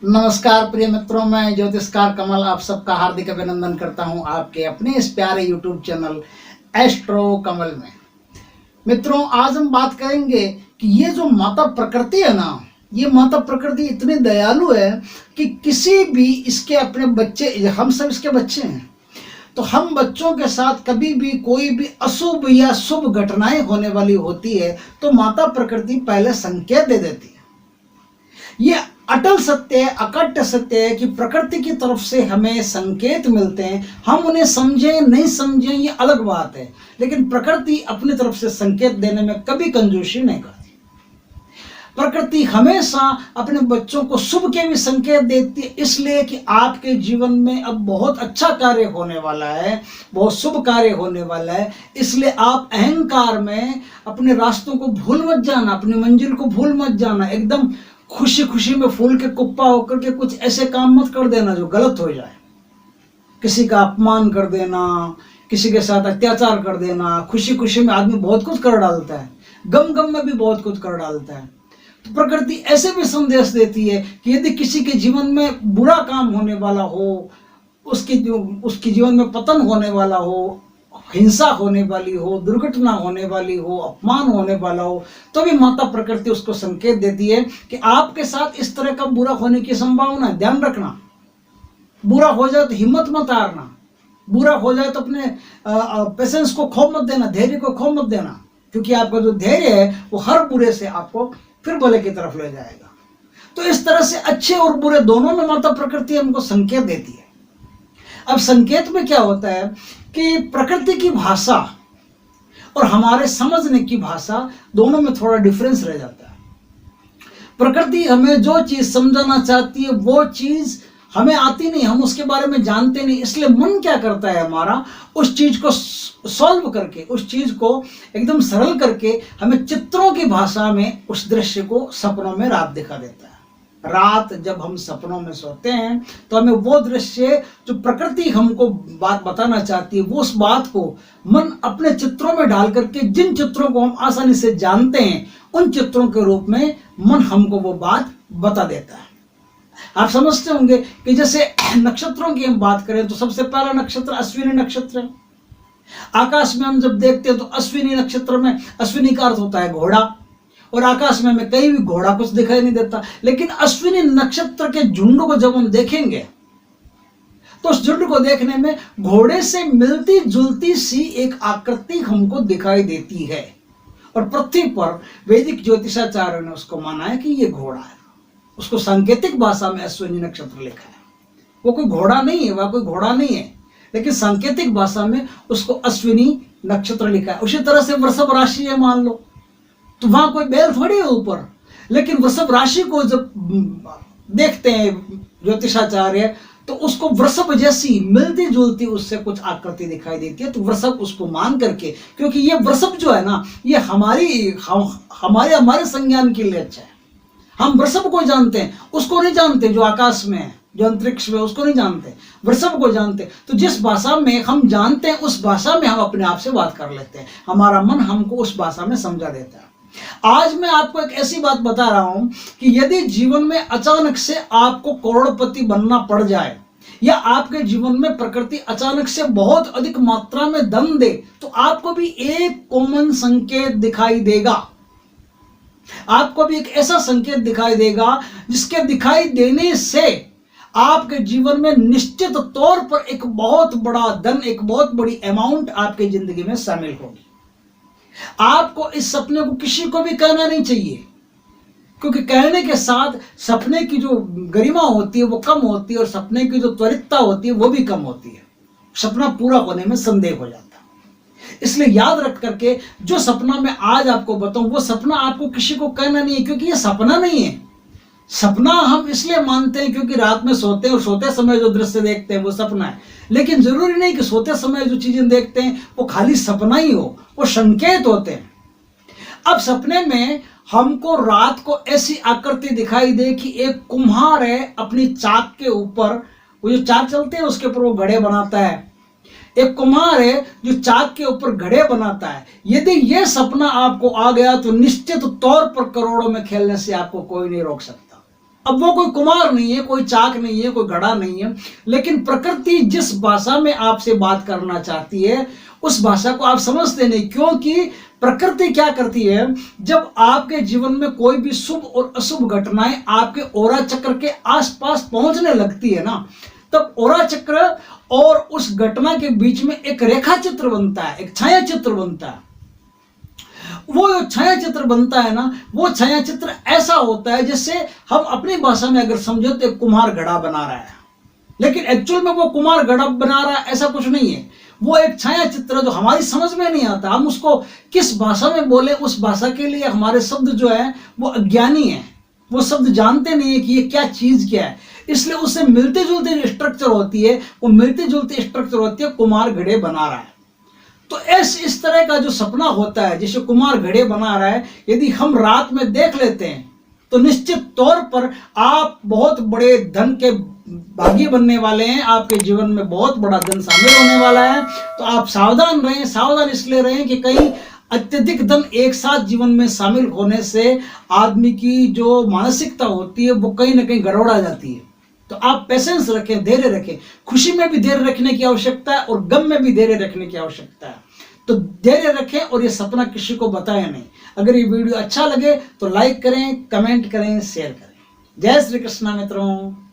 नमस्कार प्रिय मित्रों, मैं ज्योतिषकार कमल आप सबका हार्दिक अभिनंदन करता हूं आपके अपने इस प्यारे यूट्यूब चैनल एस्ट्रो कमल में। मित्रों, आज हम बात करेंगे कि ये जो माता प्रकृति है ना, ये माता प्रकृति इतनी दयालु है कि किसी भी इसके अपने बच्चे, हम सब इसके बच्चे हैं, तो हम बच्चों के साथ कभी भी कोई भी अशुभ या शुभ घटनाएं होने वाली होती है तो माता प्रकृति पहले संकेत दे देती है। ये अटल सत्य है, अकट्ट सत्य है कि प्रकृति की तरफ से हमें संकेत मिलते हैं। हम उन्हें समझें नहीं समझें ये अलग बात है, लेकिन प्रकृति अपनी तरफ से संकेत देने में कभी कंजूसी नहीं करती। प्रकृति हमेशा अपने बच्चों को शुभ के भी संकेत देती है, इसलिए कि आपके जीवन में अब बहुत अच्छा कार्य होने वाला है, बहुत शुभ कार्य होने वाला है। इसलिए आप अहंकार में अपने रास्तों को भूल मत जाना, अपनी मंजिल को भूल मत जाना। एकदम खुशी खुशी में फूल के कुप्पा होकर के कुछ ऐसे काम मत कर देना जो गलत हो जाए। किसी का अपमान कर देना, किसी के साथ अत्याचार कर देना। खुशी खुशी में आदमी बहुत कुछ कर डालता है, गम गम में भी बहुत कुछ कर डालता है। तो प्रकृति ऐसे भी संदेश देती है कि यदि किसी के जीवन में बुरा काम होने वाला हो, उसके जीवन में पतन होने वाला हो, हिंसा होने वाली हो, दुर्घटना होने वाली हो, अपमान होने वाला हो, तो भी माता प्रकृति उसको संकेत देती है कि आपके साथ इस तरह का बुरा होने की संभावना है, ध्यान रखना। बुरा हो जाए तो हिम्मत मत हारना, बुरा हो जाए तो अपने पेशेंस को खो मत देना, धैर्य को खो मत देना, क्योंकि आपका जो धैर्य है वो हर बुरे से आपको फिर भले की तरफ ले जाएगा। तो इस तरह से अच्छे और बुरे दोनों में माता प्रकृति हमको संकेत देती है। अब संकेत में क्या होता है कि प्रकृति की भाषा और हमारे समझने की भाषा दोनों में थोड़ा डिफरेंस रह जाता है। प्रकृति हमें जो चीज समझाना चाहती है वो चीज हमें आती नहीं, हम उसके बारे में जानते नहीं, इसलिए मन क्या करता है हमारा, उस चीज को सॉल्व करके, उस चीज को एकदम सरल करके हमें चित्रों की भाषा में उस दृश्य को सपनों में रात दिखा देता है। रात जब हम सपनों में सोते हैं तो हमें वो दृश्य जो प्रकृति हमको बात बताना चाहती है, वो उस बात को मन अपने चित्रों में डाल करके, जिन चित्रों को हम आसानी से जानते हैं, उन चित्रों के रूप में मन हमको वो बात बता देता है। आप समझते होंगे कि जैसे नक्षत्रों की हम बात करें तो सबसे पहला नक्षत्र अश्विनी नक्षत्र है। आकाश में हम जब देखते हैं तो अश्विनी नक्षत्र में, अश्विनी का अर्थ होता है घोड़ा, और आकाश में हमें कहीं भी घोड़ा कुछ दिखाई नहीं देता। लेकिन अश्विनी नक्षत्र के झुंड को जब हम देखेंगे तो उस झुंड को देखने में घोड़े से मिलती जुलती सी एक आकृति हमको दिखाई देती है, और पृथ्वी पर वैदिक ज्योतिषाचार्यों ने उसको माना है कि ये घोड़ा है। उसको सांकेतिक भाषा में अश्विनी नक्षत्र लिखा है। वो कोई घोड़ा नहीं है, वह कोई घोड़ा नहीं है, लेकिन सांकेतिक भाषा में उसको अश्विनी नक्षत्र लिखा है। उसी तरह से वृषभ राशि है मान लो, तो वहां कोई बैल थोड़ी है ऊपर, लेकिन वृषभ राशि को जब देखते हैं ज्योतिषाचार्य तो उसको वृषभ जैसी मिलती जुलती उससे कुछ आकृति दिखाई देती है। तो वृषभ उसको मान करके, क्योंकि ये वृषभ जो है ना, ये हमारे संज्ञान के लिए अच्छा है। हम वृषभ को जानते हैं, उसको नहीं जानते जो आकाश में है, जो अंतरिक्ष में, उसको नहीं जानते, वृषभ को जानते। तो जिस भाषा में हम जानते हैं उस भाषा में हम अपने आप से बात कर लेते हैं, हमारा मन हमको उस भाषा में समझा देता है। आज मैं आपको एक ऐसी बात बता रहा हूं कि यदि जीवन में अचानक से आपको करोड़पति बनना पड़ जाए, या आपके जीवन में प्रकृति अचानक से बहुत अधिक मात्रा में धन दे, तो आपको भी एक कॉमन संकेत दिखाई देगा। आपको भी एक ऐसा संकेत दिखाई देगा जिसके दिखाई देने से आपके जीवन में निश्चित तौर पर एक बहुत बड़ा धन, एक बहुत बड़ी अमाउंट आपकी जिंदगी में शामिल होगी। आपको इस सपने को किसी को भी कहना नहीं चाहिए, क्योंकि कहने के साथ सपने की जो गरिमा होती है वो कम होती है, और सपने की जो त्वरितता होती है वो भी कम होती है। सपना पूरा होने में संदेह हो जाता है। इसलिए याद रख करके जो सपना मैं आज आपको बताऊं, वो सपना आपको किसी को कहना नहीं है, क्योंकि ये सपना नहीं है। सपना हम इसलिए मानते हैं क्योंकि रात में सोते हैं और सोते समय जो दृश्य देखते हैं वो सपना है, लेकिन जरूरी नहीं कि सोते समय जो चीजें देखते हैं वो खाली सपना ही हो, वो संकेत होते हैं। अब सपने में हमको रात को ऐसी आकृति दिखाई दे कि एक कुम्हार है, अपनी चाक के ऊपर, वो जो चाक चलते हैं उसके ऊपर वो घड़े बनाता है। एक कुम्हार है जो चाक के ऊपर घड़े बनाता है। यदि यह सपना आपको आ गया तो निश्चित तौर पर करोड़ों में खेलने से आपको कोई नहीं रोक सकता। अब वो कोई कुम्हार नहीं है, कोई चाक नहीं है, कोई घड़ा नहीं है, लेकिन प्रकृति जिस भाषा में आपसे बात करना चाहती है उस भाषा को आप समझते नहीं। क्योंकि प्रकृति क्या करती है, जब आपके जीवन में कोई भी शुभ और अशुभ घटनाएं आपके ओरा चक्र के आसपास पहुंचने लगती है ना, तब ओरा चक्र और उस घटना के बीच में एक रेखा चित्र बनता है, एक छाया चित्र बनता है। वो जो छाया चित्र बनता है ना, वो छाया चित्र ऐसा होता है जैसे हम अपनी भाषा में अगर समझो तो कुम्हार घड़ा बना रहा है, लेकिन एक्चुअल में वो कुम्हार घड़ा बना रहा है ऐसा कुछ नहीं है। वो एक छाया चित्र जो हमारी समझ में नहीं आता, हम उसको किस भाषा में बोले, उस भाषा के लिए हमारे शब्द जो है वो अज्ञानी है, वो शब्द जानते नहीं है कि ये क्या चीज क्या है, इसलिए उससे मिलते जुलते स्ट्रक्चर होती है, वो मिलती जुलती स्ट्रक्चर होती है कुम्हार घड़े बना रहा है। तो इस तरह का जो सपना होता है जैसे कुम्हार घड़े बना रहा है, यदि हम रात में देख लेते हैं तो निश्चित तौर पर आप बहुत बड़े धन के भागी बनने वाले हैं, आपके जीवन में बहुत बड़ा धन शामिल होने वाला है। तो आप सावधान रहें। सावधान इसलिए रहें कि कहीं अत्यधिक धन एक साथ जीवन में शामिल होने से आदमी की जो मानसिकता होती है वो कहीं ना कहीं गड़बड़ा जाती है। तो आप पेशेंस रखें, धैर्य रखें। खुशी में भी धैर्य रखने की आवश्यकता है और गम में भी धैर्य रखने की आवश्यकता है। तो धैर्य रखें और ये सपना किसी को बताएं नहीं। अगर ये वीडियो अच्छा लगे तो लाइक करें, कमेंट करें, शेयर करें। जय श्री कृष्णा मित्रों।